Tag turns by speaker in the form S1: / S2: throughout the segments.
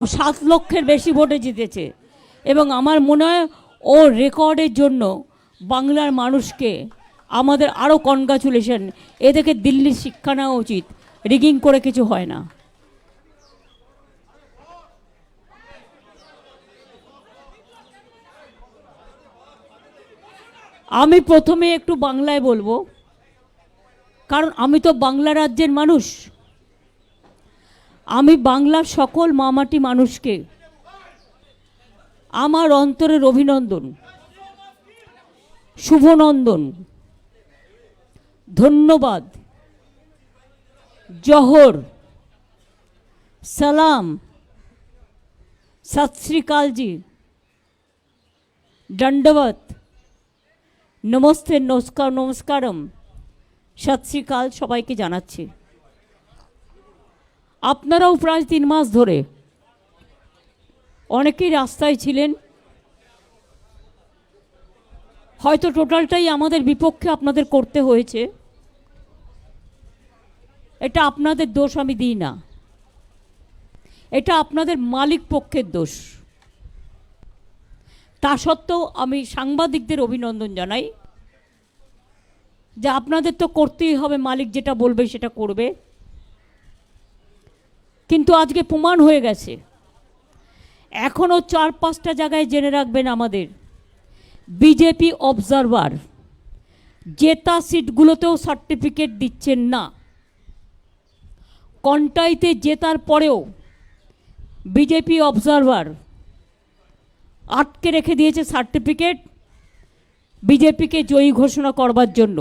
S1: 7 লক্ষের বেশি ভোটে জিতেছে এবং আমার মনে হয় ও রেকর্ডের জন্য বাংলার মানুষকে আমাদের আরও কনগ্রাচুলেশন। এ থেকে দিল্লির শিক্ষা নেওয়া উচিত, রিগিং করে কিছু হয় না। আমি প্রথমে একটু বাংলায় বলবো, কারণ আমি তো বাংলা রাজ্যের মানুষ। আমি বাংলার সকল মামাটি মানুষকে আমার অন্তরের অভিনন্দন, শুভনন্দন, ধন্যবাদ, জোহর, সালাম, সত শ্রী আকাল জি, দণ্ডবত, নমস্তে, নমস্কার, নমস্কারম, সত শ্রী আকাল সবাইকে জানাচ্ছি। আপনারাও প্রায় 3 মাস ধরে অনেকেই রাস্তায় ছিলেন, হয়তো টোটালটাই আমাদের বিপক্ষে আপনাদের করতে হয়েছে। এটা আপনাদের দোষ আমি দিই না, এটা আপনাদের মালিক পক্ষের দোষ। তা সত্ত্বেও আমি সাংবাদিকদের অভিনন্দন জানাই যে আপনাদের তো করতেই হবে, মালিক যেটা বলবে সেটা করবে। কিন্তু আজকে প্রমাণ হয়ে গেছে, এখনও 4-5টা জায়গায় জেনে রাখবেন, আমাদের বিজেপি অবজারভার জেতা সিটগুলোতেও সার্টিফিকেট দিচ্ছেন না। কন্টাইতে জেতার পরেও বিজেপি অবজারভার আটকে রেখে দিয়েছে সার্টিফিকেট বিজেপিকে জয়ী ঘোষণা করবার জন্য।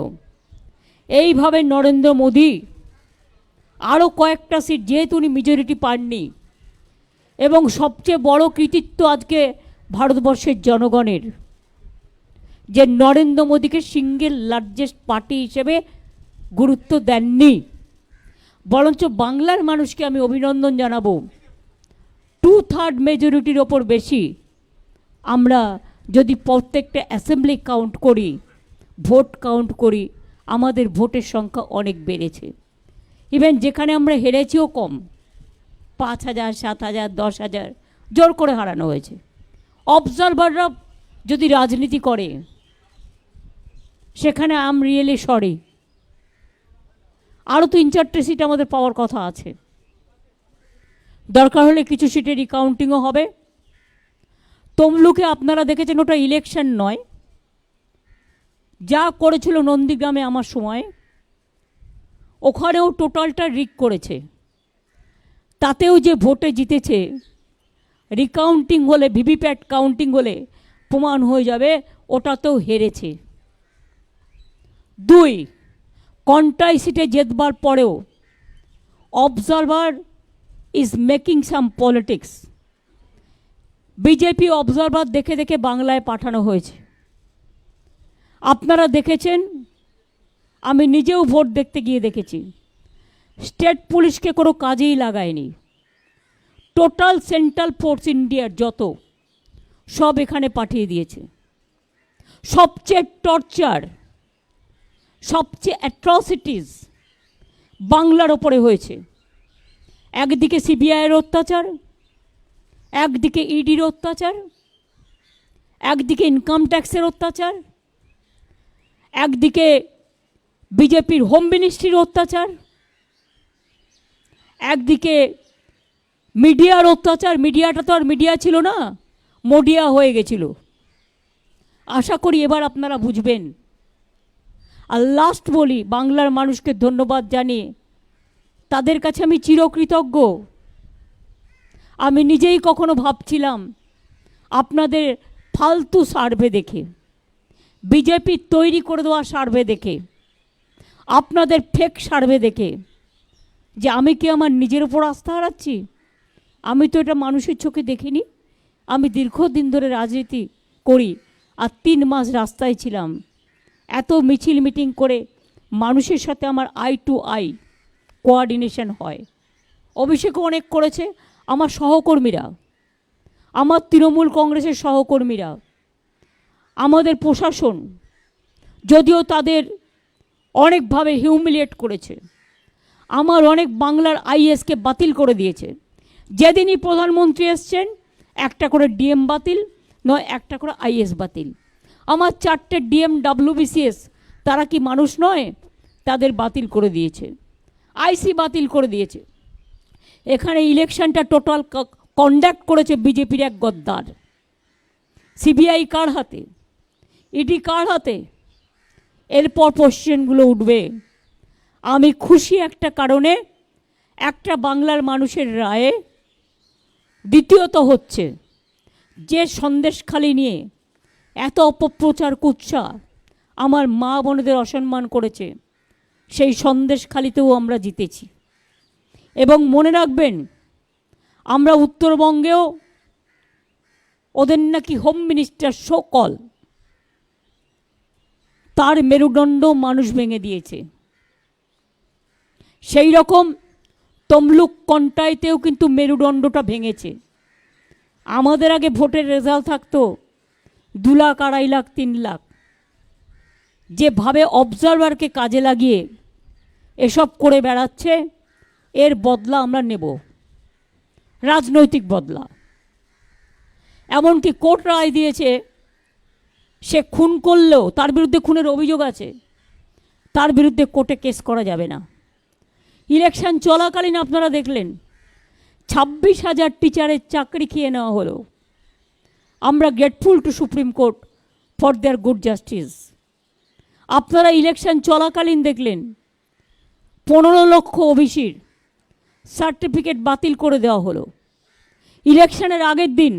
S1: এইভাবে নরেন্দ্র মোদী আরও কয়েকটা সিট, যেহেতু উনি মেজরিটি পাননি, এবং সবচেয়ে বড় কৃতিত্ব আজকে ভারতবর্ষের জনগণের, যে নরেন্দ্র মোদীকে সিঙ্গেল লার্জেস্ট পার্টি হিসেবে গুরুত্ব দেননি, বরঞ্চ বাংলার মানুষকে আমি অভিনন্দন জানাবো। 2/3 মেজরিটির ওপর বেশি আমরা যদি প্রত্যেকটা অ্যাসেম্বলি কাউন্ট করি, ভোট কাউন্ট করি, আমাদের ভোটের সংখ্যা অনেক বেড়েছে। ইভেন যেখানে আমরা হেরেছিও কম, 5,000, 7,000, 10,000 জোর করে হারানো হয়েছে। অবজারভাররা যদি রাজনীতি করে, সেখানে আম রিয়েলি সরি, আরও 3-4টে সিট আমাদের পাওয়ার কথা আছে। দরকার হলে কিছু সিটে রিকাউন্টিংও হবে। তমলুকে আপনারা দেখেছেন, ওটা ইলেকশন নয়, যা করেছিল নন্দীগ্রামে আমার সময়, ওখানেও টোটালটা রিক করেছে। তাতেও যে ভোটে জিতেছে, রিকাউন্টিং হলে, ভিভিপ্যাট কাউন্টিং হলে প্রমাণ হয়ে যাবে ওটাতেও হেরেছে। 2, কন্টাই সিটে জেতবার পরেও observer is making some politics. BJP observer দেখে দেখে বাংলায় পাঠানো হয়েছে। আপনারা দেখেছেন, আমি নিজেও ভোট দেখতে গিয়ে দেখেছি, স্টেট পুলিশকে কোনো কাজেই লাগায়নি। টোটাল সেন্ট্রাল ফোর্স ইন্ডিয়ার যত, সব এখানে পাঠিয়ে দিয়েছে। সবচেয়ে টর্চার, সবচেয়ে অ্যাট্রসিটিস বাংলার ওপরে হয়েছে। একদিকে সিবিআইয়ের অত্যাচার, একদিকে ইডির অত্যাচার, একদিকে ইনকাম ট্যাক্সের অত্যাচার, একদিকে বিজেপির হোম মিনিস্ট্রির অত্যাচার, একদিকে মিডিয়ার অত্যাচার। মিডিয়াটা তো আর মিডিয়া ছিল না, মোডিয়া হয়ে গেছিল। আশা করি এবার আপনারা বুঝবেন। আর লাস্ট বলি, বাংলার মানুষকে ধন্যবাদ জানিয়ে তাদের কাছে আমি চিরকৃতজ্ঞ। আমি নিজেই কখনো ভাবছিলাম, আপনাদের ফালতু সার্ভে দেখে, বিজেপির তৈরি করে দেওয়া সার্ভে দেখে, আপনাদের ফেক সার্ভে দেখে, যে আমি কি আমার নিজের উপর আস্থা হারাচ্ছি? আমি তো এটা মানুষের চোখে দেখিনি। আমি দীর্ঘদিন ধরে রাজনীতি করি, আর 3 মাস রাস্তায় ছিলাম। এত মিছিল মিটিং করে মানুষের সাথে আমার আই টু আই কোঅর্ডিনেশন হয়। অভিষেকও অনেক করেছে, আমার সহকর্মীরা, আমার তৃণমূল কংগ্রেসের সহকর্মীরা, আমাদের প্রশাসন, যদিও তাদের অনেকভাবে হিউমিলিয়েট করেছে, আমার অনেক বাংলার আইএসকে বাতিল করে দিয়েছে, যেদিনই প্রধানমন্ত্রী এসছেন একটা করে ডিএম বাতিল, নয় একটা করে আইএস বাতিল। আমার 4টে ডিএম WBCS, তারা কি মানুষ নয়? তাদের বাতিল করে দিয়েছে, আইসি বাতিল করে দিয়েছে। এখানে ইলেকশনটা টোটাল কন্ডাক্ট করেছে বিজেপির এক গদ্দার। সিবিআই কার হাতে? ইডি কার হাতে? এরপর কোশ্চেনগুলো উঠবে। আমি খুশি একটা কারণে, একটা বাংলার মানুষের রায়ে। দ্বিতীয়ত হচ্ছে যে সন্দেশখালি নিয়ে এত অপপ্রচার কুৎসা আমার মা বোনেদের অসম্মান করেছে, সেই সন্দেশখালিতেও আমরা জিতেছি। এবং মনে রাখবেন, আমরা উত্তরবঙ্গেও ওদের নাকি হোম মিনিস্টার সকল, তার মেরুদণ্ড মানুষ ভেঙে দিয়েছে। সেই রকম তমলুক কন্টাইতেও কিন্তু মেরুদণ্ডটা ভেঙেছে। আমাদের আগে ভোটের রেজাল্ট থাকতো 2 লাখ, 2.5 লাখ, 3 লাখ। যেভাবে অবজারভারকে কাজে লাগিয়ে এসব করে বেড়াচ্ছে, এর বদলা আমরা নেব, রাজনৈতিক বদলা। এমনকি কোর্ট রায় দিয়েছে, সে খুন করলেও, তার বিরুদ্ধে খুনের অভিযোগ আছে, তার বিরুদ্ধে কোর্টে কেস করা যাবে না। ইলেকশন চলাকালীন আপনারা দেখলেন 26,000 টিচারের চাকরি খেয়ে নেওয়া হলো। আমরা grateful to supreme court for their good justice. আপনারা ইলেকশন চলাকালীন দেখলেন 15 লক্ষ ওবিসির সার্টিফিকেট বাতিল করে দেওয়া হলো। ইলেকশনের আগের দিন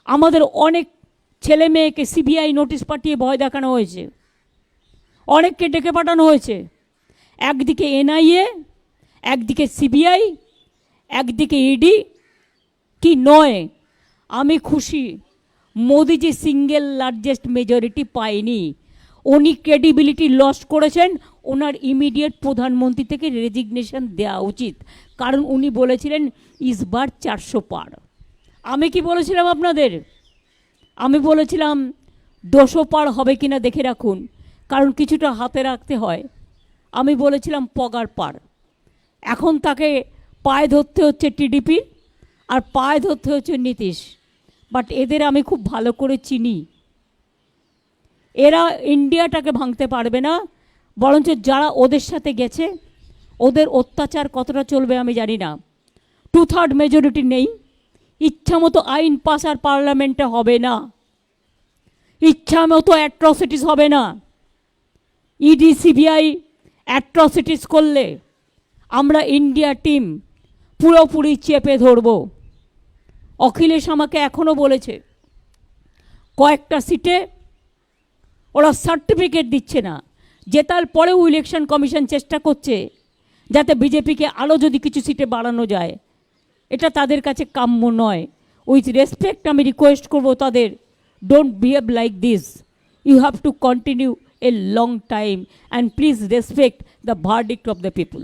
S1: আমাদের অনেক ছেলে মেয়েকে সিবিআই নোটিশ পাঠিয়ে ভয় দেখানো হয়েছে, অনেককে ডেকে পাঠানো হয়েছে। একদিকে এনআইএ, একদিকে সিবিআই, একদিকে ইডি। কি নয়, আমি খুশি মোদিজি সিঙ্গেল লার্জেস্ট মেজরিটি পায়নি। উনি ক্রেডিবিলিটি লস করেছেন। ওনার ইমিডিয়েট প্রধানমন্ত্রী থেকে রেজিগনেশন দেওয়া উচিত, কারণ উনি বলেছিলেন ইসবার 400 পার। আমি কি বলেছিলাম আপনাদের? আমি বলেছিলাম 200 পার হবে কিনা দেখে রাখুন, কারণ কিছুটা হাতে রাখতে হয়। আমি বলেছিলাম পগার পার। এখন তাকে পায়ে ধরতে হচ্ছে টিডিপি, আর পায়ে ধরতে হচ্ছে নীতিশ। বাট এদের আমি খুব ভালো করে চিনি। এরা ইন্ডিয়াটাকে ভাঙতে পারবে না, বরঞ্চ যারা ওদের সাথে গেছে ওদের অত্যাচার কতটা চলবে আমি জানি না। 2/3 মেজরিটি নেই, ইচ্ছা মতো আইন পাস আর পার্লামেন্টে হবে না, ইচ্ছা মতো অ্যাট্রসিটিস হবে না। ইডি সিবিআই অ্যাট্রসিটিস করলে আমরা ইন্ডিয়া টিম পুরোপুরি চেপে ধরব। অখিলেশ আমাকে এখনও বলেছে কয়েকটা সিটে ওরা সার্টিফিকেট দিচ্ছে না। জেতার পরেও ইলেকশন কমিশন চেষ্টা করছে যাতে বিজেপিকে আরও যদি কিছু সিটে বাড়ানো যায়। এটা তাদের কাছে কাম্য নয়। উইথ রেসপেক্ট আমি রিকোয়েস্ট করব তাদের, don't behave like this. You have to continue a long time and please respect the verdict of the people.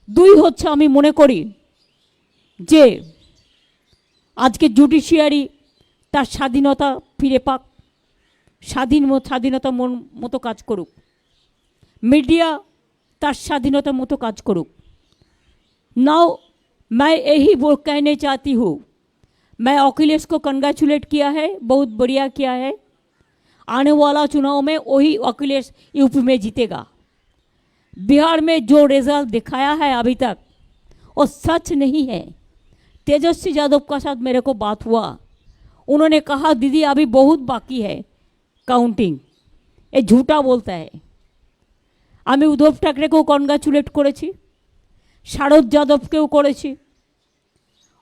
S1: 2 হচ্ছে, আমি মনে করি যে আজকে জুডিশিয়ারি তার স্বাধীনতা ফিরে পাক, স্বাধীনতা মতো কাজ করুক, মিডিয়া তার স্বাধীনতা মতো কাজ করুক। नाउ मैं यही वो कहने चाहती हूँ, मैं अखिलेश को कंग्रेचुलेट किया है, बहुत बढ़िया किया है। आने वाला चुनाव में वही अखिलेश यूपी में जीतेगा। बिहार में जो रिजल्ट दिखाया है अभी तक वो सच नहीं है। तेजस्वी यादव का साथ मेरे को बात हुआ, उन्होंने कहा दीदी अभी बहुत बाकी है काउंटिंग, ये झूठा बोलता है। আমি উদ্ধব ঠাকরেকেও কনগ্রাচুলেট করেছি, শারদ যাদবকেও করেছি,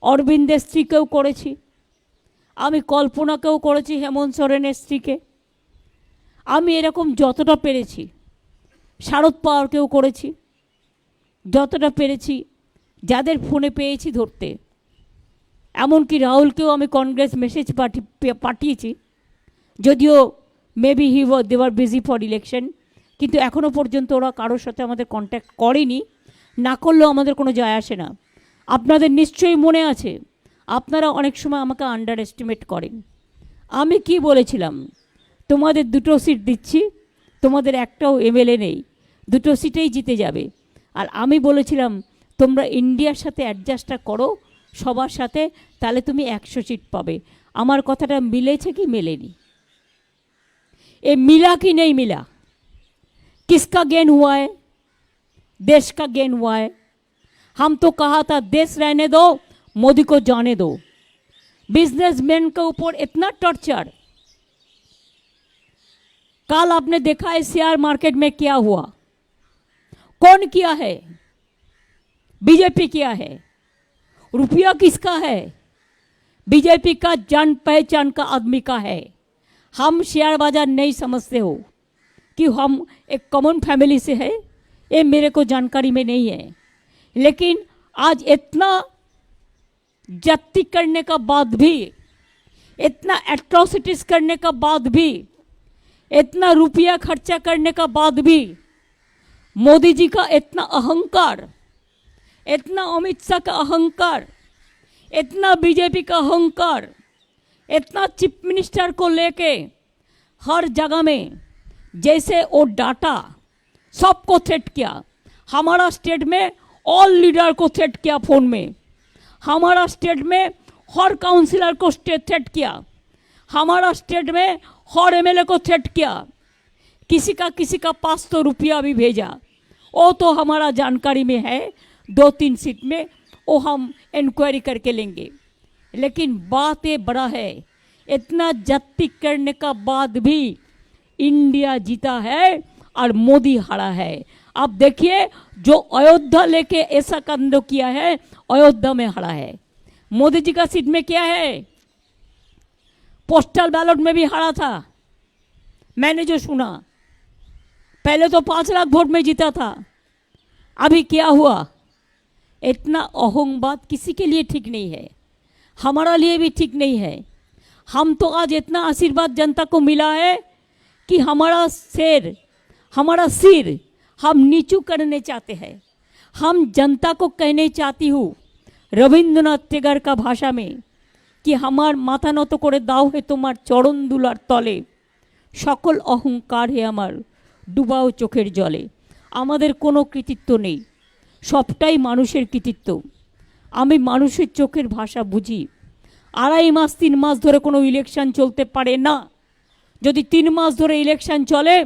S1: অরবিন্দের স্ত্রীকেও করেছি, আমি কল্পনাকেও করেছি, হেমন্ত সোরেনের স্ত্রীকে। আমি এরকম যতটা পেরেছি, শারদ পাওয়ারকেও করেছি, যতটা পেরেছি যাদের ফোনে পেয়েছি ধরতে। এমনকি রাহুলকেও আমি কংগ্রেস মেসেজ পাঠিয়েছি, যদিও maybe they were busy for election, কিন্তু এখনও পর্যন্ত ওরা কারোর সাথে আমাদের কন্ট্যাক্ট করেনি। না করলেও আমাদের কোনো যায় আসে না। আপনাদের নিশ্চয়ই মনে আছে, আপনারা অনেক সময় আমাকে আন্ডার এস্টিমেট করেন। আমি কি বলেছিলাম? তোমাদের 2টো সিট দিচ্ছি, তোমাদের একটাও এমএলএ নেই, 2টো সিটেই জিতে যাবে। আর আমি বলেছিলাম তোমরা ইন্ডিয়ার সাথে অ্যাডজাস্টটা করো সবার সাথে, তাহলে তুমি 100 सीट পাবে। আমার কথাটা মিলেছে কি মেলেনি? ये मिला कि नहीं मिला? किसका गेन हुआ है? देश का गेन हुआ है। हम तो कहा था देश रहने दो, मोदी को जाने दो। बिजनेसमैन के ऊपर इतना टॉर्चर। कल आपने देखा है शेयर मार्केट में क्या हुआ। कौन किया है? बीजेपी किया है। रुपया किसका है? बीजेपी का, जान पहचान का आदमी का है। हम शेयर बाजार नहीं समझते हो कि हम एक कॉमन फैमिली से है, ये मेरे को जानकारी में नहीं है। लेकिन आज इतना जब्ती करने का बाद भी, इतना एट्रोसिटीज करने का बाद भी, इतना रुपया खर्चा करने का बाद भी मोदी जी का इतना अहंकार, इतना अमित शाह का अहंकार, इतना बीजेपी का अहंकार, इतना चीफ मिनिस्टर को लेके हर जगह में जैसे वो डाटा सबको थ्रेट किया। हमारा स्टेट में ऑल लीडर को थ्रेट किया फोन में, हमारा स्टेट में हर काउंसिलर को थ्रेट किया, हमारा स्टेट में हर एमएलए को थ्रेट किया। किसी का पास तो रुपया भी भेजा, वो तो हमारा जानकारी में है। 2-3 सीट में वो हम इंक्वायरी करके लेंगे। लेकिन बात ये बड़ा है, इतना जब्ती करने का बाद भी इंडिया जीता है और मोदी हारा है। अब देखिए जो अयोध्या लेके ऐसा कांड किया है, अयोध्या में हारा है। मोदी जी का सीट में क्या है? पोस्टल बैलेट में भी हारा था। मैंने जो सुना, पहले तो 5 लाख वोट में जीता था, अभी क्या हुआ? इतना अहंबाद किसी के लिए ठीक नहीं है, हमारा लिए भी ठीक नहीं है। हम तो आज इतना आशीर्वाद जनता को मिला है कि हमारा सिर हम नीचू करने चाहते हैं। हम जनता को कहने चाहती हूँ रविंद्रनाथ टैगोर का भाषा में कि हमार माथा নত করে দাও হে তোমার চরণ দুলার তলে, সকল অহংকার হে আমার ডুবাও চোখের জলে। আমাদের কোনো কৃতিত্ব নেই, সবটাই মানুষের কৃতিত্ব। আমি মানুষের চোখের ভাষা বুঝি। 2.5 মাস 3 মাস ধরে কোনো ইলেকশন চলতে পারে না। যদি 3 মাস ধরে ইলেকশন চলে,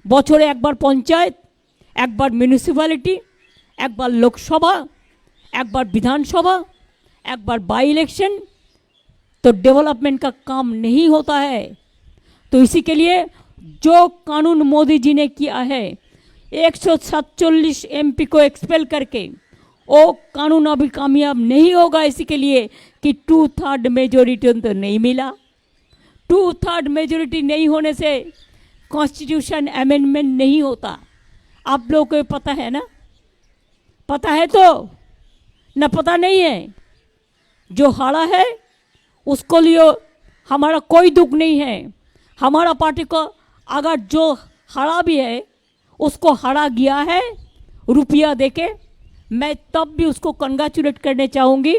S1: বছরে একবার পঞ্চায়েত, একবার মিউনিসিপ্যালিটি, একবার লোকসভা, একবার विधानसभा, একবার बाई इलेक्शन, तो डेवलपमेंट का काम नहीं होता है। तो इसी के लिए जो कानून मोदी जी ने किया है, 147 एमपी को एक्सपेल करके, वो कानून अभी कामयाब नहीं होगा। इसी के लिए कि 2/3 मेजोरिटी तो नहीं मिला। 2/3 मेजोरिटी नहीं होने से कॉन्स्टिट्यूशन अमेंडमेंट नहीं होता। आप लोगों को पता है ना? पता है तो न पता नहीं है। जो हारा है उसको लिए हमारा कोई दुख नहीं है। हमारा पार्टी को अगर जो हारा भी है उसको हारा गया है रुपया देके, मैं तब भी उसको कंग्रेचुलेट करने चाहूँगी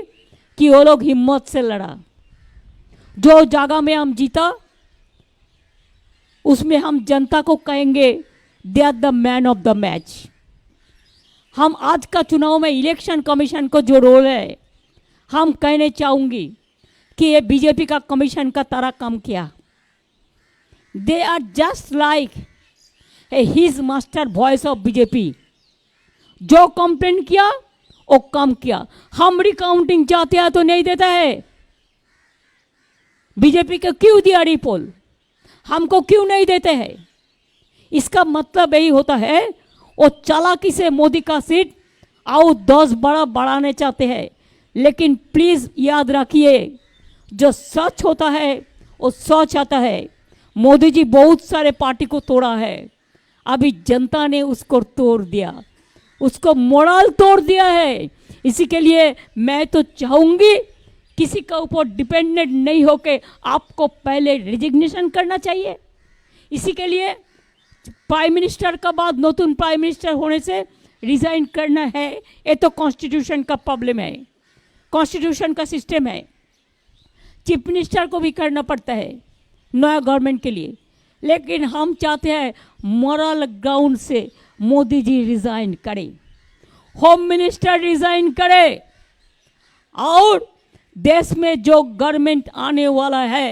S1: कि वो लोग हिम्मत से लड़ा। जो जगह में हम जीता उसमें हम जनता को कहेंगे they are the man of the match. हम आज का चुनाव में इलेक्शन कमीशन को जो रोल है, हम कहने चाहूँगी कि ये बीजेपी का कमीशन का तरह काम किया। They are just like his master voice of BJP. जो कंप्लेन किया वो काम किया। हम रिकाउंटिंग चाहते हैं तो नहीं देता है। बीजेपी को क्यों दिया रिपोल, हमको क्यों नहीं देते हैं? इसका मतलब यही होता है वो चालाकी से मोदी का सीट आओ 10 बड़ा बढ़ाने चाहते हैं। लेकिन प्लीज़ याद रखिए, जो सच होता है वो सच आता है। मोदी जी बहुत सारे पार्टी को तोड़ा है, अभी जनता ने उसको तोड़ दिया, उसको मोरल तोड़ दिया है। इसी के लिए मैं तो चाहूँगी किसी का ऊपर डिपेंडेंट नहीं होके आपको पहले रिजिग्नेशन करना चाहिए। इसी के लिए प्राइम मिनिस्टर का बाद नतून प्राइम मिनिस्टर होने से रिजाइन करना है। ये तो कॉन्स्टिट्यूशन का प्रॉब्लम है, कॉन्स्टिट्यूशन का सिस्टम है। चीफ मिनिस्टर को भी करना पड़ता है नया गवर्नमेंट के लिए। लेकिन हम चाहते हैं मॉरल ग्राउंड से मोदी जी रिजाइन करें। होम मिनिस्टर रिजाइन करे और देश में जो गवर्नमेंट आने वाला है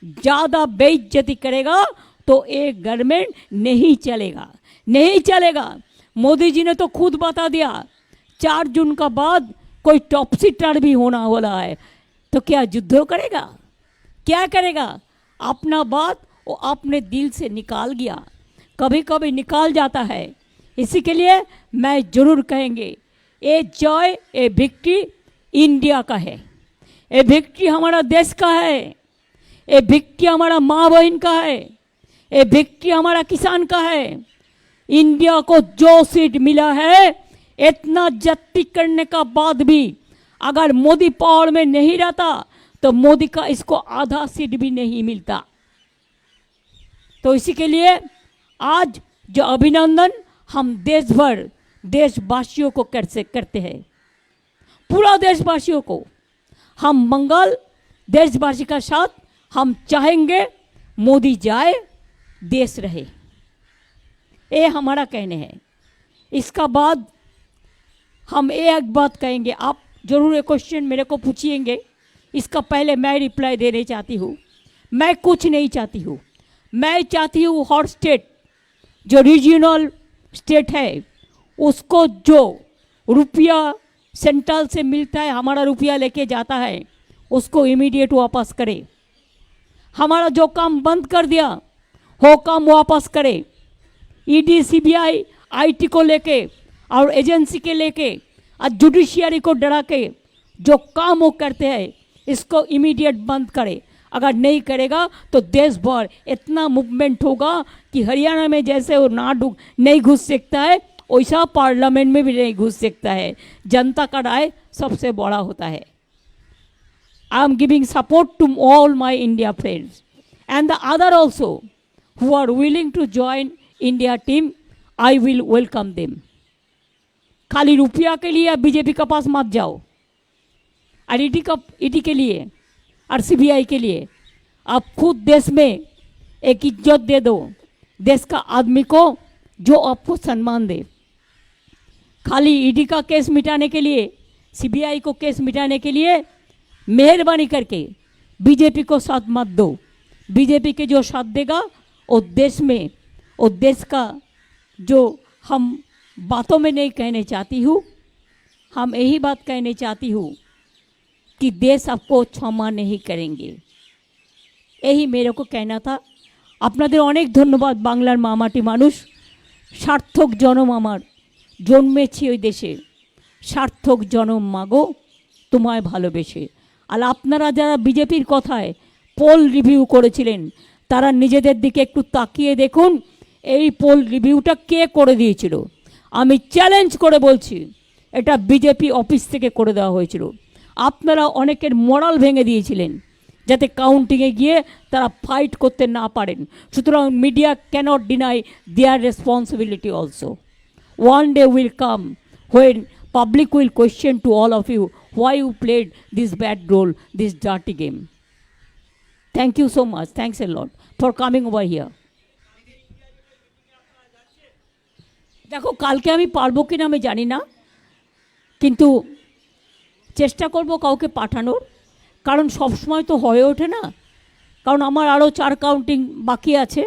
S1: ज़्यादा बेइज्जती करेगा तो एक गवर्नमेंट नहीं चलेगा, नहीं चलेगा। मोदी जी ने तो खुद बता दिया 4 जून का बाद कोई टॉपसी टर्न भी होना वाला है, तो क्या युद्ध करेगा, क्या करेगा? अपना बात वो अपने दिल से निकाल गया, कभी कभी निकाल जाता है। इसी के लिए मैं जरूर कहेंगे ये जॉय ये विक्ट्री इंडिया का है, ये विक्ट्री हमारा देश का है, ये विक्ट्री हमारा माँ बहन का है, ये विक्ट्री हमारा किसान का है। इंडिया को जो सीट मिला है इतना जत्ती करने का बाद भी अगर मोदी पावर में नहीं रहता तो मोदी का इसको आधा सीट भी नहीं मिलता। तो इसी के लिए आज जो अभिनंदन हम देश भर देशवासियों को करते हैं, पूरा देशवासियों को हम मंगल देशवासी का साथ हम चाहेंगे मोदी जाए देश रहे, ये हमारा कहने हैं। इसका बाद हम एक बात कहेंगे, आप जरूर एक क्वेश्चन मेरे को पूछिएंगे, इसका पहले मैं रिप्लाई देने चाहती हूँ। मैं कुछ नहीं चाहती हूँ, मैं चाहती हूँ हर स्टेट जो रीजनल स्टेट है उसको जो रुपया सेंट्रल से मिलता है, हमारा रुपया लेके जाता है, उसको इमीडिएट वापस करे। हमारा जो काम बंद कर दिया वो काम वापस करे। ईडी सीबीआई आईटी को लेके और एजेंसी के लेके और जुडिशियरी को डरा के जो काम वो करते हैं इसको इमीडिएट बंद करे। अगर नहीं करेगा तो देश भर इतना मूवमेंट होगा कि हरियाणा में जैसे वो नहीं घुस सकता है वैसा पार्लियामेंट में भी नहीं घुस सकता है। जनता का राय सबसे बड़ा होता है। I am giving support to all my India friends and the other also who are willing to join India team. I will welcome them. खाली रुपया के लिए बीजेपी के पास मत जाओ और ईडी के लिए और सीबीआई के लिए आप खुद देश में एक इज्जत दे दो, देश का आदमी को जो आपको सम्मान दे। खाली ईडी का केस मिटाने के लिए, सीबीआई को केस मिटाने के लिए मेहरबानी करके बीजेपी को साथ मत दो। बीजेपी के जो साथ देगा वो देश में, वो देश का जो हम बातों में नहीं कहने चाहती हूँ, हम यही बात कहने चाहती हूँ कि देश आपको क्षमा नहीं करेंगे। यही मेरे को कहना था। আপনাদের অনেক ধন্যবাদ। বাংলার মামাটি মানুষ, সার্থক জনম আমার, জন্মেছি ওই দেশে, সার্থক জনম মাগো তোমায় ভালোবেসে। আর আপনারা যারা বিজেপির কথায় পোল রিভিউ করেছিলেন তারা নিজেদের দিকে একটু তাকিয়ে দেখুন এই পোল রিভিউটা কে করে দিয়েছিল। আমি চ্যালেঞ্জ করে বলছি এটা বিজেপি অফিস থেকে করে দেওয়া হয়েছিল। আপনারা অনেকের মোরাল ভেঙে দিয়েছিলেন যাতে কাউন্টিংয়ে গিয়ে তারা ফাইট করতে না পারেন। সুতরাং media cannot deny their responsibility also. One day will come when public will question to all of you why you played this bad role, this dirty game. Thank you so much. Thanks a lot for coming over here. দেখো কালকে আমি পারবো কিনা আমি জানি না, কিন্তু চেষ্টা করব কাউকে পাঠানোর, কারণ সব সময় তো হয়ে ওঠে না। কারণ আমার আরও 4 কাউন্টিং বাকি আছে,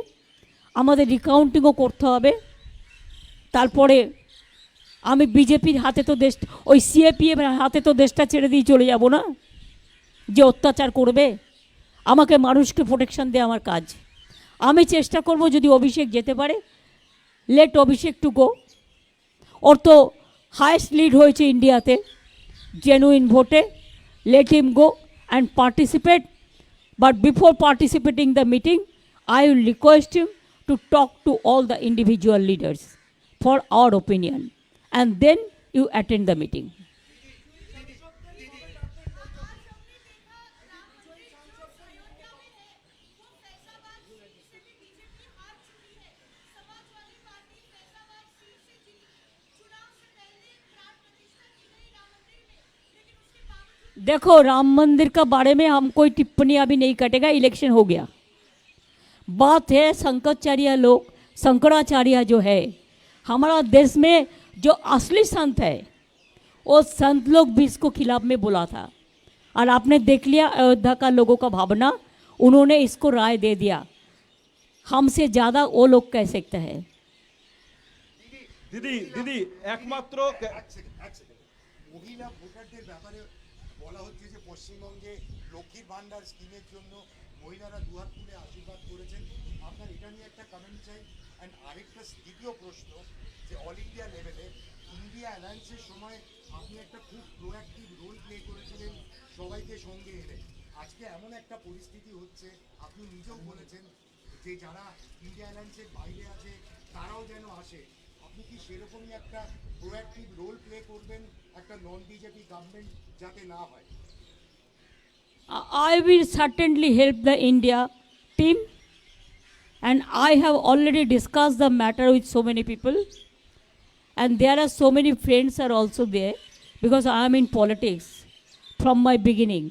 S1: আমাদের রিকাউন্টিংও করতে হবে। তারপরে আমি বিজেপির হাতে তো দেশ, ওই সিএপিএম হাতে তো দেশটা ছেড়ে দিয়ে চলে যাব না, যে অত্যাচার করবে। আমাকে মানুষকে প্রোটেকশন দেওয়া আমার কাজ। আমি চেষ্টা করব যদি অভিষেক যেতে পারে, লেট অভিষেক টু গো। ওর তো হায়েস্ট লিড হয়েছে ইন্ডিয়াতে জেনুইন ভোটে, let him go and participate. But before participating the meeting, I will request him to talk to all the individual leaders for our opinion, and then you attend the meeting. देखो राम मंदिर का बारे में हम कोई टिप्पणी अभी नहीं कटेगा, इलेक्शन हो गया। बात है शंकराचार्य लोग, शंकराचार्य जो है हमारा देश में जो असली संत है वो संत लोग भी इसको खिलाफ में बोला था, और आपने देख लिया अयोध्या का लोगों का भावना, उन्होंने इसको राय दे दिया। हमसे ज़्यादा वो लोग कह सकते हैं।
S2: দিদি দিদি একমাত্র
S3: মহিলা ভোটারদের ব্যাপারে বলা হচ্ছে যে পশ্চিমবঙ্গে লক্ষ্মীর ভান্ডার স্কিমের জন্য মহিলারা দুহাত তুলে আশীর্বাদ করেছেন। আপনার এটা নিয়ে একটা কমেন্ট চাই। অ্যান্ড আরেকটা দ্বিতীয় প্রশ্ন, যে অল ইন্ডিয়া লেভেলে ইন্ডিয়া অ্যালায়েন্সের সময় আপনি একটা খুব প্রোঅ্যাক্টিভ রোল প্লে করেছিলেন সবাইকে সঙ্গে এনে। আজকে এমন একটা পরিস্থিতি হচ্ছে, আপনি নিজেও বলেছেন যে যারা ইন্ডিয়া অ্যালায়েন্সের বাইরে আছে তারাও যেন আসে। আপনি কি সেরকমই একটা প্রোঅ্যাক্টিভ রোল প্লে করবেন একটা নন বিজেপি গভর্নমেন্ট যাতে না হয়?
S1: I will certainly help the India team, and I have already discussed the matter with so many people, and there are so many friends are also there, because I am in politics from my beginning,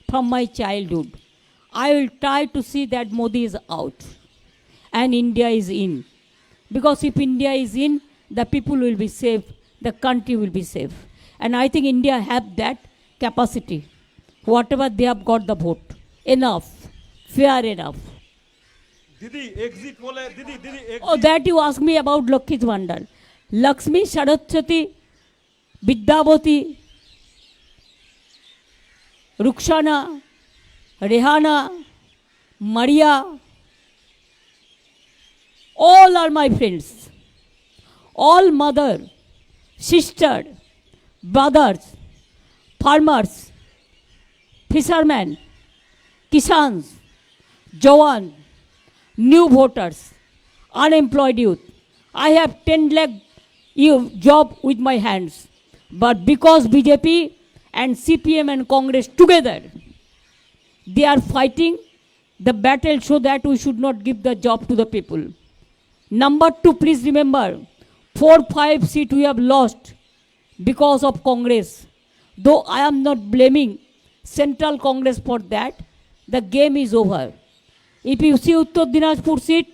S1: from my childhood. I will try to see that Modi is out and India is in, because if India is in, the people will be safe, the country will be safe, and I think India have that capacity. Whatever they have got the vote, enough, fair enough.
S2: দিদি exit পোলে দিদি দিদি
S1: Oh, that you ask me about Lakshmi Vandal. Lakshmi, Saraswati, Vidyavati, Ruksana, Rehana, Maria, all are my friends. All mother, sister, brothers, farmers, fishermen, kisans, Jawan, new voters, unemployed youth. I have 10 lakh job with my hands. But because BJP and CPM and Congress together, they are fighting the battle so that we should not give the job to the people. Number two, please remember, 4-5 seats we have lost because of Congress. Though I am not blaming Central Congress for that, the game is over. If you see Uttar Dinajpur seat,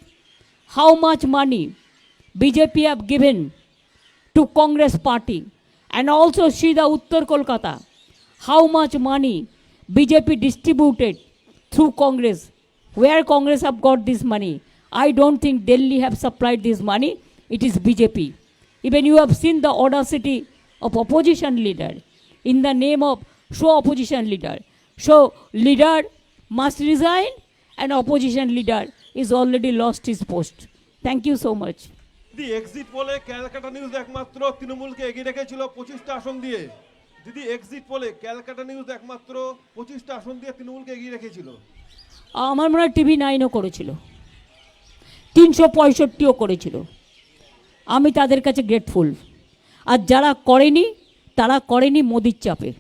S1: how much money BJP have given to Congress party, and also see the Uttar Kolkata, how much money BJP distributed through Congress. Where Congress have got this money? I don't think Delhi have supplied this money. It is BJP. Even you have seen the audacity of opposition leader in the name of opposition leader. So leader must resign, and opposition leader is already lost his post. Thank you so much.
S2: দিদি exit পোলে Calcutta news একমাত্র তৃণমূলকে এগিয়ে রেখেছিল 25টা আসন দিয়ে। দিদি exit পোলে Calcutta news একমাত্র 25টা আসন দিয়ে তৃণমূলকে এগিয়ে রেখেছিল।
S1: আমার মনে হয় টিভি 9ও করেছিল, 365ও করেছিল। আমি তাদের কাছে গ্রেটফুল। আর যারা করেনি তারা করেনি মোদির চাপে।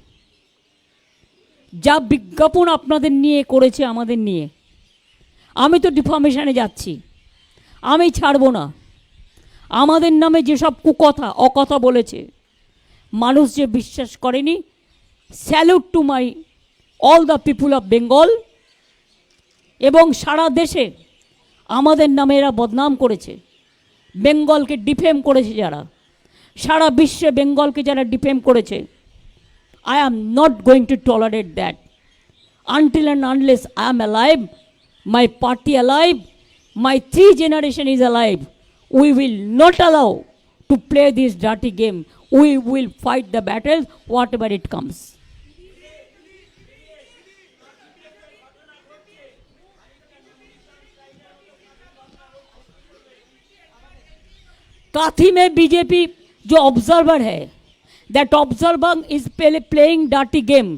S1: যা বিজ্ঞাপন আপনাদের নিয়ে করেছে আমাদের নিয়ে, আমি তো ডিফর্মেশনে যাচ্ছি, আমি ছাড়বো না। আমাদের নামে যেসব কুকথা অকথা বলেছে, মানুষ যে বিশ্বাস করেনি, salute to my all the people of Bengal. এবং সারা দেশে আমাদের নামে এরা বদনাম করেছে, বেঙ্গলকে ডিফেম করেছে যারা, সারা বিশ্বে বেঙ্গলকে যারা ডিফেম করেছে, I am not going to tolerate that. Until and unless I am alive, my party alive, my 3 generation is alive, we will not allow to play this dirty game. We will fight the battle, whatever it comes. काथी में BJP जो observer है, that observer is playing dirty game.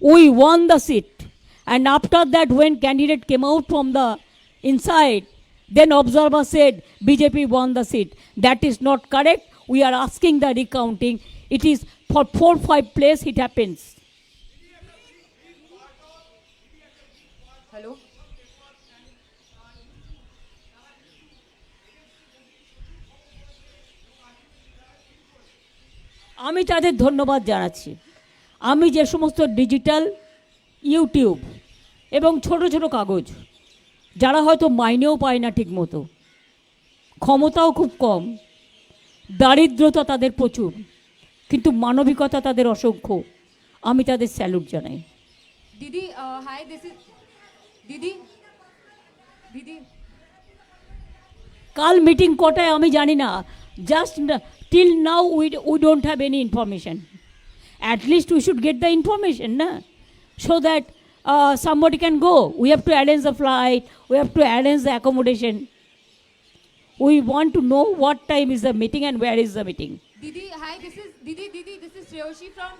S1: We won the seat, and after that when candidate came out from the inside, then observer said BJP won the seat. That is not correct. We are asking the recounting. It is for 4-5 place it happens.
S4: Hello.
S1: আমি তাদের ধন্যবাদ জানাচ্ছি। আমি যে সমস্ত digital YouTube এবং ছোট ছোট কাগজ, যারা হয়তো মাইনেও পায় না ঠিক মতো, ক্ষমতাও খুব কম, দারিদ্রতা তাদের প্রচুর, কিন্তু মানবিকতা তাদের অসংখ্য। আমি তাদের স্যালুট জানাই।
S4: Didi, hi, this is Didi. Didi,
S1: কাল মিটিং কটায় আমি জানি না, just till now we don't have any information. At least we should get the information না, so that somebody can go. We have to arrange the flight, we have to arrange the accommodation. We want to know what time is the meeting and where is the meeting.
S4: Didi, hi, this is Didi, this is Shreyoshi from.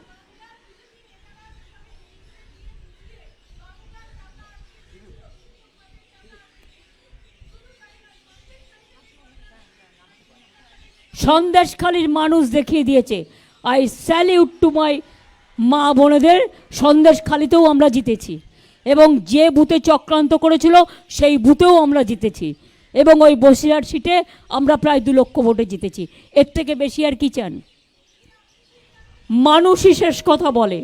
S1: সন্দেশখালীর মানুষ দেখিয়ে দিয়েছে। I salute to my মা বোনেদের, সন্দেশখালীতেও আমরা জিতেছি এবং যে বুথে চক্রান্ত করেছিল সেই বুথেও আমরা জিতেছি এবং ওই বসিরহাট সিটে আমরা প্রায় 2 লক্ষ ভোটে জিতেছি। এর থেকে বেশি আর কি চান? মানুষই শেষ কথা বলে।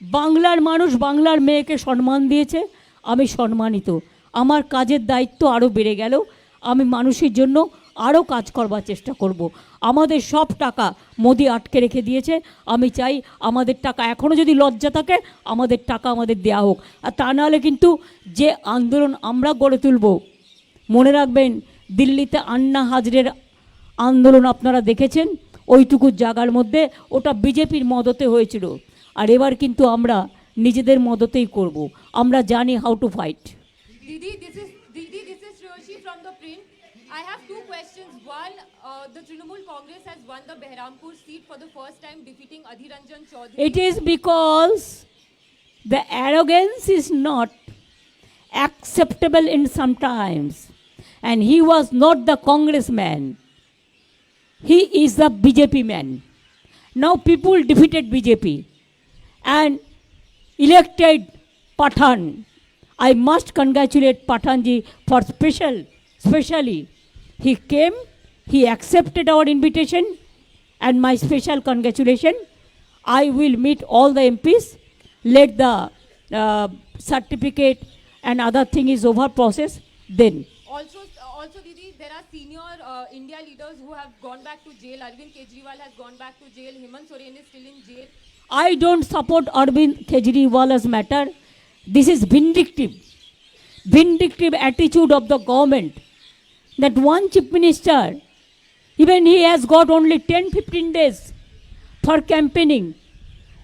S1: বাংলার মানুষ বাংলার মেয়েকে সম্মান দিয়েছে, আমি সম্মানিত। আমার কাজের দায়িত্ব আরও বেড়ে গেল, আমি মানুষের জন্য আরও কাজ করবার চেষ্টা করব। আমাদের সব টাকা মোদি আটকে রেখে দিয়েছে, আমি চাই আমাদের টাকা, এখনও যদি লজ্জা থাকে আমাদের টাকা আমাদের দেয়া হোক। আর তা নাহলে কিন্তু যে আন্দোলন আমরা গড়ে তুলব, মনে রাখবেন দিল্লিতে আন্না হাজরের আন্দোলন আপনারা দেখেছেন, ওইটুকু জায়গার মধ্যে ওটা বিজেপির মদতে হয়েছিল। আর এবার কিন্তু আমরা নিজেদের মদতেই করব, আমরা জানি how to fight.
S4: Didi, this is Shreyoshi from the print. I have 2 questions. One, the Trinamool Congress has won the Behrampur seat for the first time, defeating Adhir Ranjan Chaudhary.
S1: It is because the arrogance is not acceptable in some times, and he was not the congressman, he is the BJP man. Now people defeated BJP and elected Pathan. I must congratulate Pathanji for specially he came, he accepted our invitation, and my special congratulation. I will meet all the MPs, let the certificate and other thing is over process, then.
S4: Also, Didi, there are senior India leaders who have gone back to jail. Arvind Kejriwal has gone back to jail. Hemant Soren is still in jail.
S1: I don't support Arvind Kejriwal's matter. This is vindictive attitude of the government, that one chief minister, even he has got only 10-15 days for campaigning.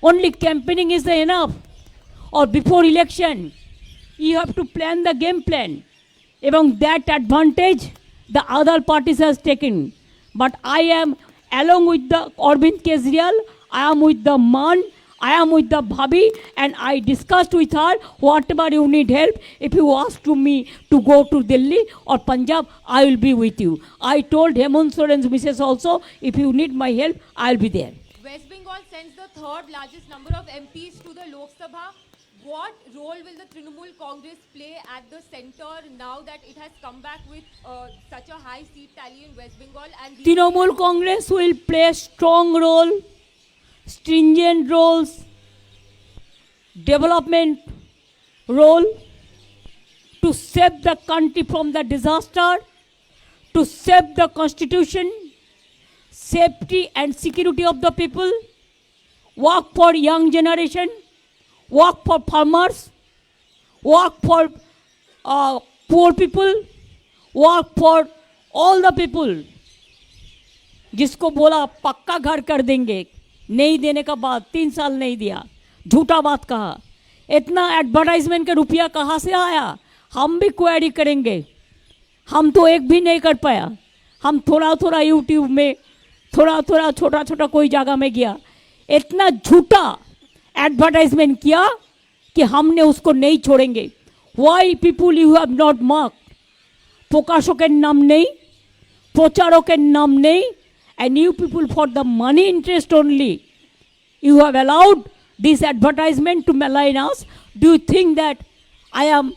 S1: Only campaigning is enough, or before election you have to plan the game plan. এবং that advantage the other parties has taken. But I am along with the Arvind Kejriwal, I am with the man, I am with the Bhabhi, and I discussed with her, whatever you need help, if you ask to me to go to Delhi or Punjab, I will be with you. I told Hemant Soren's missus also, if you need my help, I will be there.
S4: West Bengal sends the 3rd largest number of MPs to the Lok Sabha. What role will the Trinamool Congress play at the center now that it has come back with such a high seat tally in West Bengal? And
S1: Trinamool Congress will play a strong role, stringent roles, development role to save the country from the disaster, to save the constitution, safety and security of the people, work for young generation, work for farmers, work for poor people, work for all the people. जिसको बोला पक्का घर कर देंगे, नहीं देने का बाद 3 साल नहीं दिया, झूठा बात कहा। इतना एडवर्टाइजमेंट का रुपया कहाँ से आया? हम भी क्वेरी करेंगे। हम तो एक भी नहीं कर पाया, हम थोड़ा थोड़ा यूट्यूब में, थोड़ा थोड़ा छोटा छोटा कोई जगह में गया, इतना झूठा एडवर्टाइजमेंट किया कि हमने उसको नहीं छोड़ेंगे। Why people you have not mark? প্রকাশকের নাম নেই, প্রচারকের নাম নেই, and you people for the money interest only you have allowed this advertisement to malign us. Do you think that I am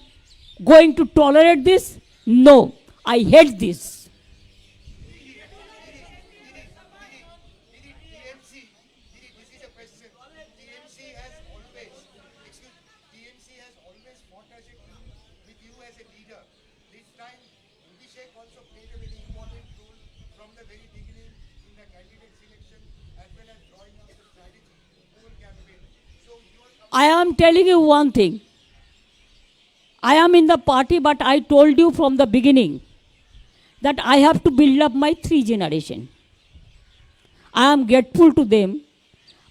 S1: going to tolerate this? No, I hate this.
S3: TMC has always fought as a team with you as a
S1: I am telling you one thing. I am in the party, but I told you from the beginning that I have to build up my 3 generation. I am grateful to them.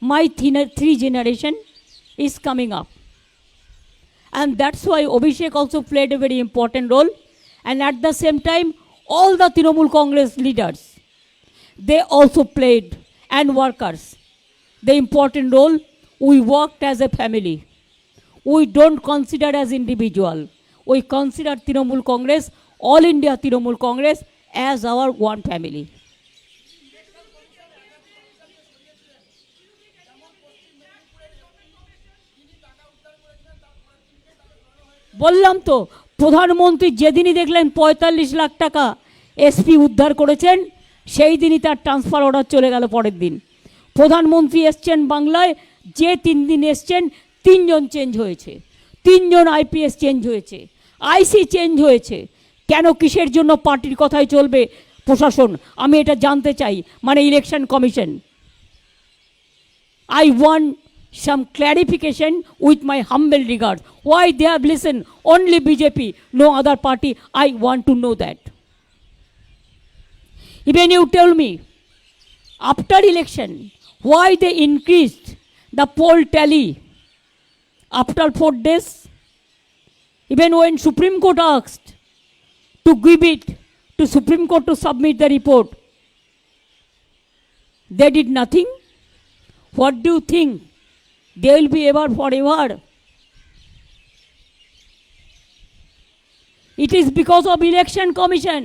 S1: My 3 generation is coming up. And that's why Abhishek also played a very important role. And at the same time, all the Trinamool Congress leaders, they also played, and workers, the important role. We worked as a family. We don't consider as individual. We consider Trinamool Congress, All India Trinamool Congress, as our one family. বললাম তো, প্রধানমন্ত্রী যেদিনই দেখলেন ৪৫ লাখ টাকা SP উদ্ধার করেছেন, সেই দিনই তার ট্রান্সফার অর্ডার চলে গেল পরের দিন। প্রধানমন্ত্রী এসছেন বাংলায়, যে 3 দিন এসছেন 3 জন চেঞ্জ হয়েছে, 3 জন আইপিএস চেঞ্জ হয়েছে, আইসি চেঞ্জ হয়েছে। কেন, কিসের জন্য পার্টির কথাই চলবে প্রশাসন? আমি এটা জানতে চাই, মানে election commission. I want some clarification with my humble regards. Why they have listened only BJP, no other party? I want to know that. Even you tell me, after election, why they increased the poll tally after 4 days? Even when Supreme Court asked to give it to Supreme Court to submit the report, they did nothing. What do you think? They will be ever forever. It is because of election commission.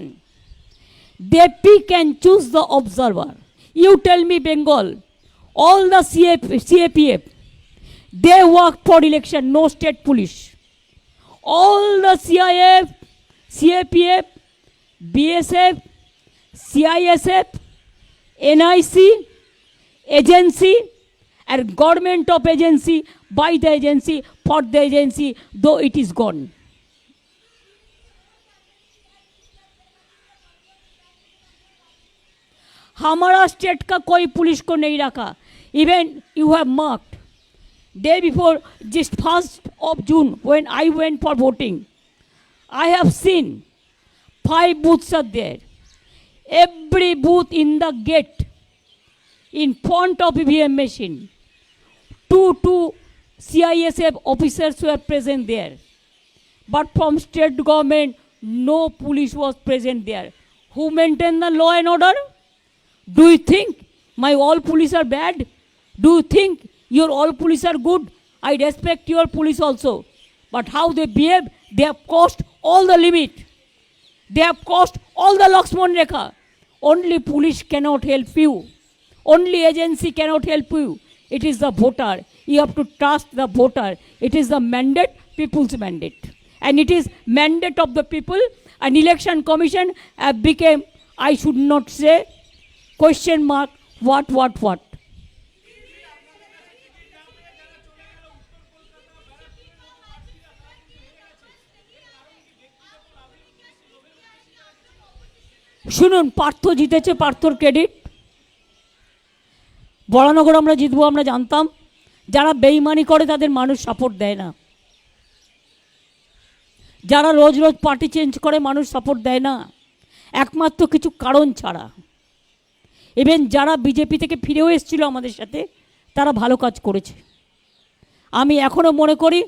S1: They pick and choose the observer. You tell me, Bengal, all the CAPF, they work for election, no state police. All the CIF, CAPF, BSF, CISF, NIC, agency, and government of agency, by the agency, for the agency, though it is gone. हमारा state का कोई police को नहीं रखा. Even you have marked, day before, just 1st of June, when I went for voting, I have seen 5 booths are there. Every booth in the gate, in front of EVM machine, 2 CISF officers were present there. But from state government, no police was present there. Who maintained the law and order? Do you think my all police are bad? Do you think your all police are good? I respect your police also. But how they behave, they have crossed all the limit. They have crossed all the Lakshman Rekha. Only police cannot help you. Only agency cannot help you. It is the voter. You have to trust the voter. It is the mandate, people's mandate. And it is mandate of the people. An election commission became, I should not say, question mark, what. শুনুন, পার্থ জিতেছে, পার্থর credit. Baranagar আমরা জিতবো আমরা জানতাম। যারা বেইমানি করে তাদের মানুষ সাপোর্ট দেয় না। যারা রোজ রোজ পার্টি চেঞ্জ করে মানুষ সাপোর্ট দেয় না, একমাত্র কিছু কারণ ছাড়া। ইভেন যারা বিজেপি থেকে ফিরেও এসেছিল আমাদের সাথে, তারা ভালো কাজ করেছে। আমি এখনও মনে করি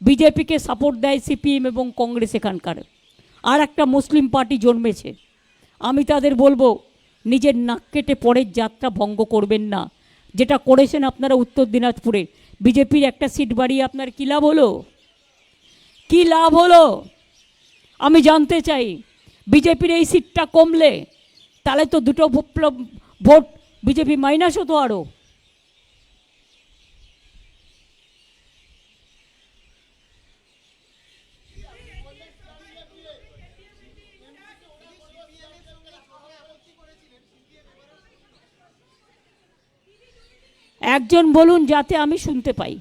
S1: বিজেপিকে সাপোর্ট দেয় সিপিএম এবং কংগ্রেস এখানকার। আর একটা মুসলিম পার্টি জন্মেছে। আমি তাদের বলবো, নিজের নাক কেটে পরের যাত্রা ভঙ্গ করবেন না। যেটা করেছেন আপনারা উত্তর দিনাজপুরে, বিজেপির একটা সিট বাড়িয়ে আপনার কী লাভ হলো? কী লাভ হলো? আমি জানতে চাই। বিজেপির এই সিটটা কমলে তাহলে তো 2টো ভোট বিজেপি মাইনাস হতো আরও। একজন বলুন যাতে আমি শুনতে পাই।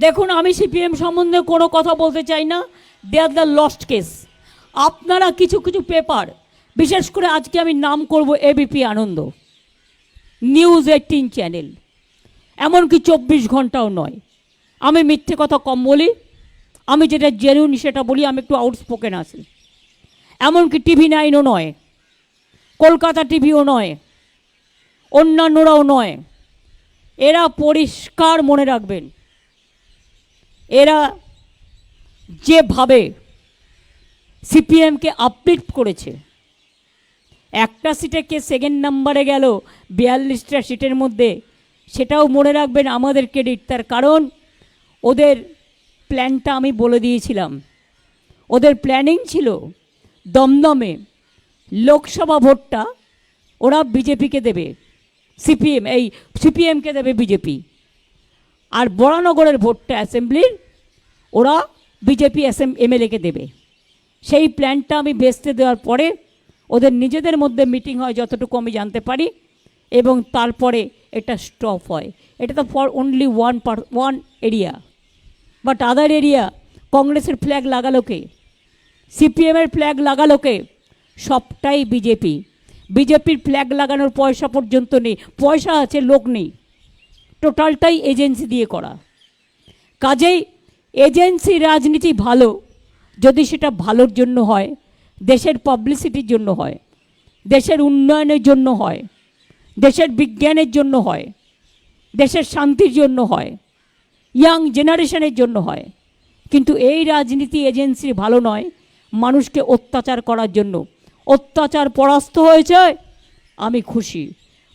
S1: দেখুন, আমি সিপিএম সম্বন্ধে কোনো কথা বলতে চাই না। দে আর দ্য লস্ট কেস। আপনারা কিছু পেপার বিশেষ করে আজকে আমি নাম করব এবিপি আনন্দ, নিউজ 18 চ্যানেল, এমনকি 24 ঘন্টাও নয়। আমি মিথ্যে কথা কম বলি, আমি যেটা জেনুইন সেটা বলি, আমি একটু আউটস্পোকেন আছি। এমনকি টিভি 9ও নয়, কলকাতা টিভিও নয়, অন্যান্যরাও নয়। এরা পরিষ্কার মনে রাখবেন, এরা যেভাবে সিপিএমকে আপলিফ্ট করেছে, একটা সিটে কে সেকেন্ড নাম্বারে গেল 42টা সিটের মধ্যে, সেটাও মনে রাখবেন আমাদের ক্রেডিট। তার কারণ ওদের প্ল্যানটা আমি বলে দিয়েছিলাম। ওদের প্ল্যানিং ছিল দমদমে লোকসভা ভোটটা ওরা বিজেপিকে দেবে, সিপিএমকে দেবে বিজেপি, আর বরানগরের ভোটটা অ্যাসেম্বলির ওরা বিজেপি এমএলএকে দেবে। সেই প্ল্যানটা আমি বেচতে দেওয়ার পরে ওদের নিজেদের মধ্যে মিটিং হয় যতটুকু আমি জানতে পারি, এবং তারপরে এটা স্টপ হয়। এটা তো for only one area, but other area কংগ্রেসের ফ্ল্যাগ লাগালোকে, সিপিএমের ফ্ল্যাগ লাগালোকে, সবটাই বিজেপি। বিজেপির ফ্ল্যাগ লাগানোর পয়সা পর্যন্ত নেই, পয়সা আছে লোক নেই, টোটালটাই এজেন্সি দিয়ে করা। কাজেই এজেন্সি রাজনীতি ভালো যদি সেটা ভালোর জন্য হয়, দেশের পাবলিসিটির জন্য হয়, দেশের উন্নয়নের জন্য হয়, দেশের বিজ্ঞানের জন্য হয়, দেশের শান্তির জন্য হয়, ইয়াং জেনারেশনের জন্য হয়। কিন্তু এই রাজনীতি এজেন্সি ভালো নয়, মানুষকে অত্যাচার করার জন্য। অত্যাচার পরাস্ত হয়েছে, আমি খুশি।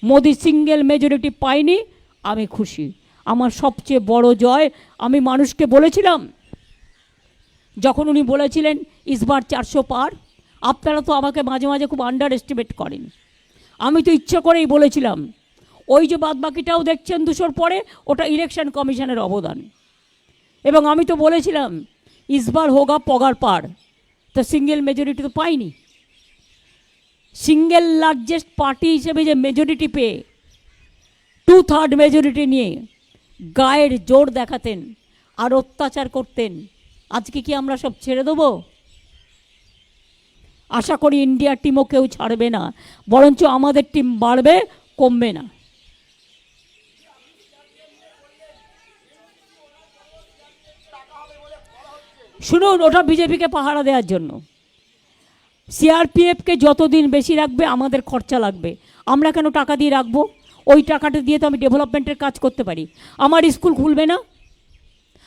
S1: মোদি সিঙ্গেল মেজরিটি পায়নি, আমি খুশি। আমার সবচেয়ে বড় জয়, আমি মানুষকে বলেছিলাম যখন উনি বলেছিলেন ইসবার 400 পার, আপনারা তো আমাকে মাঝে মাঝে খুব আন্ডার এস্টিমেট করেন। আমি তো ইচ্ছে করেই বলেছিলাম ওই যে বাদবাকিটাও দেখছেন 200 পরে, ওটা ইলেকশন কমিশনের অবদান। এবং আমি তো বলেছিলাম ইসবার হোগা পগার পার, তো সিঙ্গেল মেজরিটি তো পাইনি। সিঙ্গেল লার্জেস্ট পার্টি হিসেবে যে মেজরিটি পেয়ে 2/3 মেজরিটি নিয়ে গায়ের জোর দেখাতেন আর অত্যাচার করতেন, আজকে কি আমরা সব ছেড়ে দেবো? আশা করি ইন্ডিয়ার টিমও কেউ ছাড়বে না, বরঞ্চ আমাদের টিম বাড়বে, কমবে না। শুনুন, ওটা বিজেপিকে পাহারা দেওয়ার জন্য। সিআরপিএফকে যতদিন বেশি রাখবে আমাদের খরচা লাগবে। আমরা কেন টাকা দিয়ে রাখবো? ওই টাকাটা দিয়ে তো আমি ডেভেলপমেন্টের কাজ করতে পারি। আমার স্কুল খুলবে না,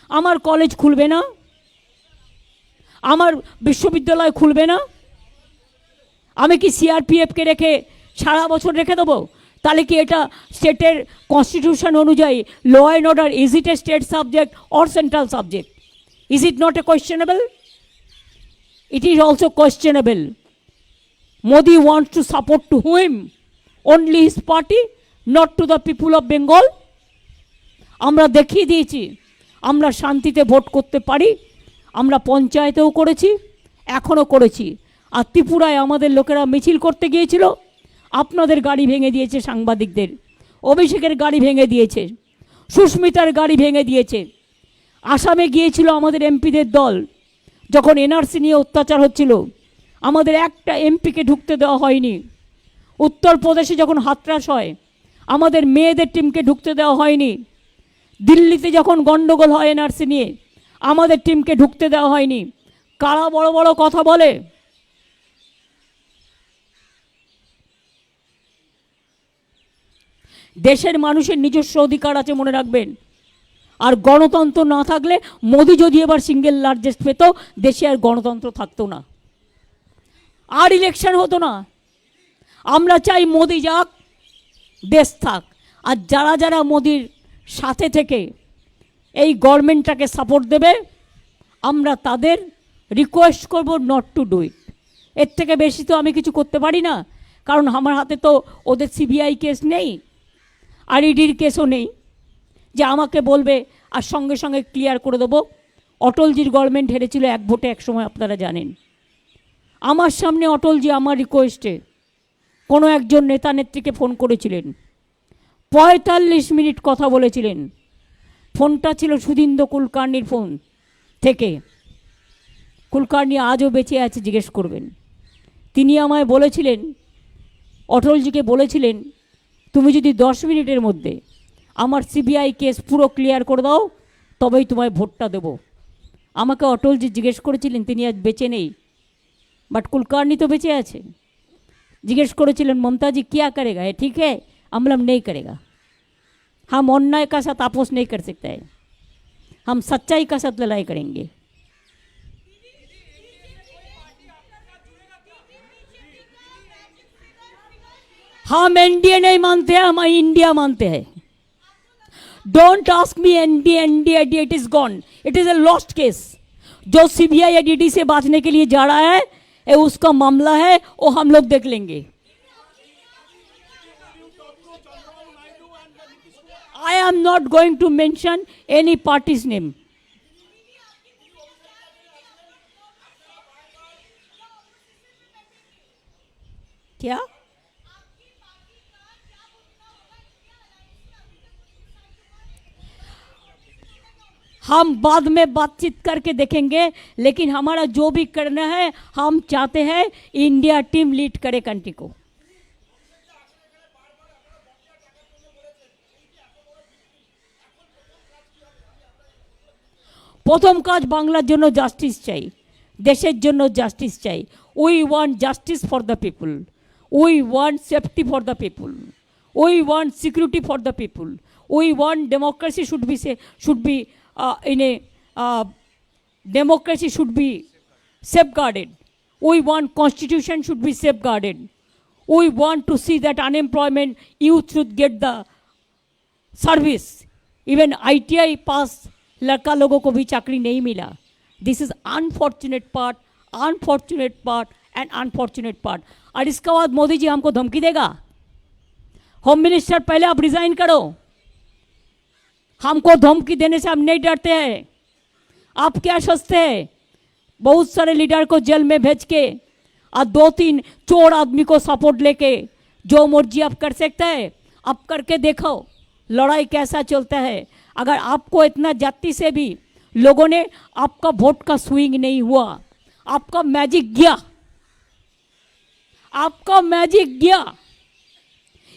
S1: আমার কলেজ খুলবে না, আমার বিশ্ববিদ্যালয় খুলবে না। আমি কি সিআরপিএফকে রেখে সারা বছর রেখে দেবো? তাহলে কি এটা স্টেটের কনস্টিটিউশন অনুযায়ী law and order, is it a state subject or central subject? Is it not a questionable? It is also questionable. Modi wants to support to whom? Only his party, not to the people of Bengal. আমরা দেখিয়ে দিয়েছি আমরা শান্তিতে vote করতে পারি। আমরা পঞ্চায়েতেও করেছি, এখনও করেছি। আর ত্রিপুরায় আমাদের লোকেরা মিছিল করতে গিয়েছিল, আপনাদের গাড়ি ভেঙে দিয়েছে, সাংবাদিকদের। অভিষেকের গাড়ি ভেঙে দিয়েছে, সুস্মিতার গাড়ি ভেঙে দিয়েছে। আসামে গিয়েছিল আমাদের এমপিদের দল, যখন এনআরসি নিয়ে অত্যাচার হচ্ছিল, আমাদের একটা এমপিকে ঢুকতে দেওয়া হয়নি। উত্তরপ্রদেশে যখন হাতরাস হয়, আমাদের মেয়েদের টিমকে ঢুকতে দেওয়া হয়নি। দিল্লিতে যখন গণ্ডগোল হয় এনআরসি নিয়ে, আমাদের টিমকে ঢুকতে দেওয়া হয়নি। কারা বড় বড় কথা বলে? দেশের মানুষের নিজস্ব অধিকার আছে, মনে রাখবেন। আর গণতন্ত্র না থাকলে, মোদি যদি এবার সিঙ্গেল লার্জেস্ট পেত, দেশে আর গণতন্ত্র থাকতো না, আর ইলেকশন হতো না। আমরা চাই মোদি যাক, দেশ থাক। আর যারা যারা মোদির সাথে থেকে এই গভর্নমেন্টটাকে সাপোর্ট দেবে, আমরা তাদের রিকোয়েস্ট করব নট টু ডু ইট। এর থেকে বেশি তো আমি কিছু করতে পারি না, কারণ আমার হাতে তো ওদের সিবিআই কেস নেই, আর ইডির কেসও নেই যে আমাকে বলবে আর সঙ্গে সঙ্গে ক্লিয়ার করে দেবো। অটলজির গভর্নমেন্ট হেরেছিল 1 ভোটে এক সময়, আপনারা জানেন। আমার সামনে অটলজি আমার রিকোয়েস্টে কোনো একজন নেতা নেত্রীকে ফোন করেছিলেন, 45 মিনিট কথা বলেছিলেন। ফোনটা ছিল সুধীন্দ্র কুলকার্নির ফোন থেকে। কুলকার্নি আজও বেঁচে আছে, জিজ্ঞেস করবেন। তিনি আমায় বলেছিলেন, অটলজিকে বলেছিলেন, তুমি যদি 10 মিনিটের মধ্যে আমার সিবিআই কেস পুরো ক্লিয়ার করে দাও তবেই তোমায় ভোটটা দেব। আমাকে অটলজি জিজ্ঞেস করেছিলেন, তিনি আজ বেঁচে নেই, বাট কুলকার্নি তো বেঁচে আছে। जिज्ञेस करेছিলেন, ममता जी क्या करेगा, ये ठीक है? हम बोला नहीं करेगा। हम अन्याय का साथ আপোষ नहीं कर सकते हैं, हम सच्चाई का साथ लड़ाई करेंगे। हम एनडीए नहीं मानते हैं, हम इंडिया मानते हैं। Don't ask me NDA NDA it is gone, it is a lost case. जो सीबीआई या डीडी से बांचने के लिए जा रहा है, ये उसका मामला है, वो हम लोग देख लेंगे। I am not going to mention any party's name. क्या? हम बाद में बातचीत करके देखेंगे, लेकिन हमारा जो भी करना है, हम चाहते हैं इंडिया टीम लीड करे कंट्री को। প্রথম কাজ বাংলার জন্য জাস্টিস চাই, দেশের জন্য জাস্টিস চাই। We want justice for the people, we want safety for the people, we want security for the people, we want democracy should be in a democracy should be safeguarded. We want constitution should be safeguarded. We want to see that unemployment youth should get the service. Even ITI pass लड़का लोगों को भी चाकरी नहीं मिला। This is unfortunate part and unfortunate part. और इसके बाद मोदी जी हमको धमकी देगा, होम मिनिस्टर पहले आप रिजाइन करो। हमको धमकी देने से हम नहीं डरते हैं। आप क्या सोचते हैं, बहुत सारे लीडर को जेल में भेज के और 2-3 चोर आदमी को सपोर्ट लेके जो मर्जी आप कर सकते हैं, आप करके देखो लड़ाई कैसा चलता है। अगर आपको इतना जाति से भी लोगों ने आपका वोट का स्विंग नहीं हुआ, आपका मैजिक गया, आपका मैजिक गया,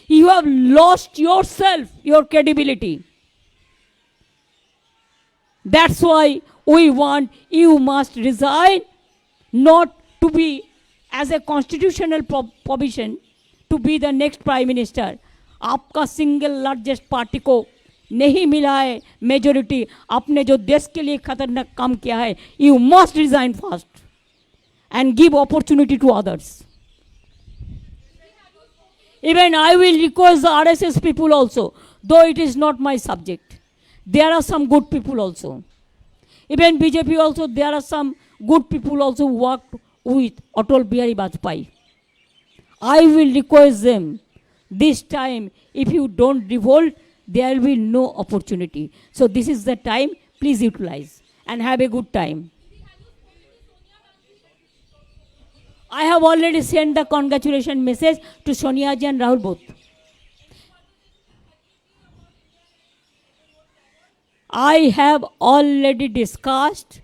S1: you have lost yourself, your credibility. That's why we want you must resign, not to be as a constitutional provision to be the next prime minister. आपका सिंगल लार्जेस्ट पार्टी को नहीं मिला है majority, आपने जो देश के लिए खतरनाक काम किया है, you must resign fast and give opportunity to others. Even I will request the RSS people also, though it is not my subject. There are some good people also. Even BJP also, there are some good people also who worked with Atal Bihari Vajpayee. I will request them, this time, if you don't revolt, there will be no opportunity. So this is the time, please utilize and have a good time. I have already sent the congratulation message to Sonia ji and Rahul both. I have already discussed.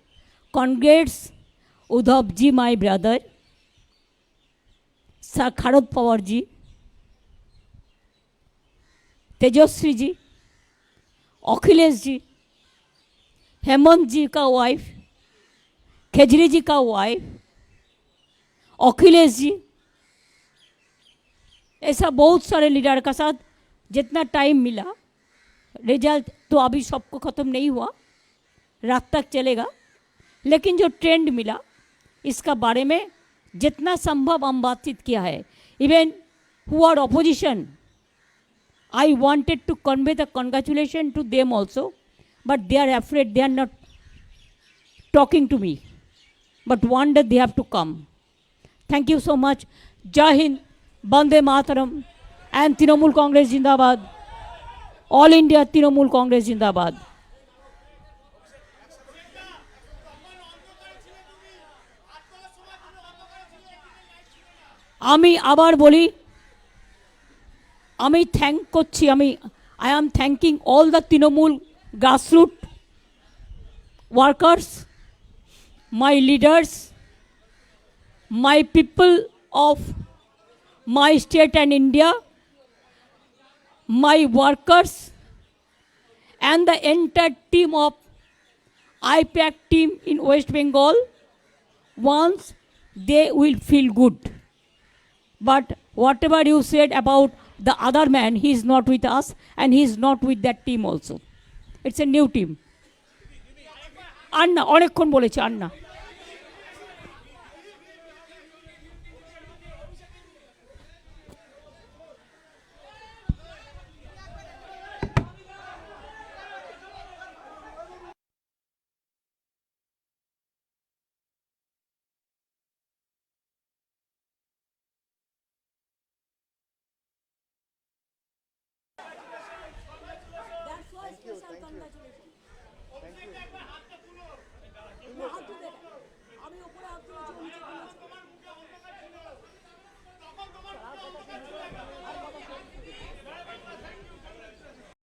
S1: Congrats Udhav ji, my brother, Sharad Pawar ji, Tejaswi ji, Akhilesh ji, Hemant जी का wife, khejri जी का wife, Akhilesh ji, ऐसा बहुत सारे leader का साथ जितना time मिला, result तो अभी सबको ख़त्म नहीं हुआ, रात तक चलेगा, लेकिन जो ट्रेंड मिला इसका बारे में जितना संभव हम बातचीत किया है. Even who are opposition, I wanted to convey the congratulation to them also, but they are afraid, they are not talking to me. But one day they have to come. Thank you so much. Jai Hind, Bande Mataram, and Trinamool Congress Jindabad. All India Trinamool Congress Jindabad. আমি আবার বলি, আমি thank করছি, I am thanking all the Trinamool grassroots workers, my leaders, my people of my state and India, my workers, and the entire team of IPAC team in West Bengal, once they will feel good. But whatever you said about the other man, he is not with us and he is not with that team also. It's a new team. Anna, অনেকক্ষণ বলেছে Anna.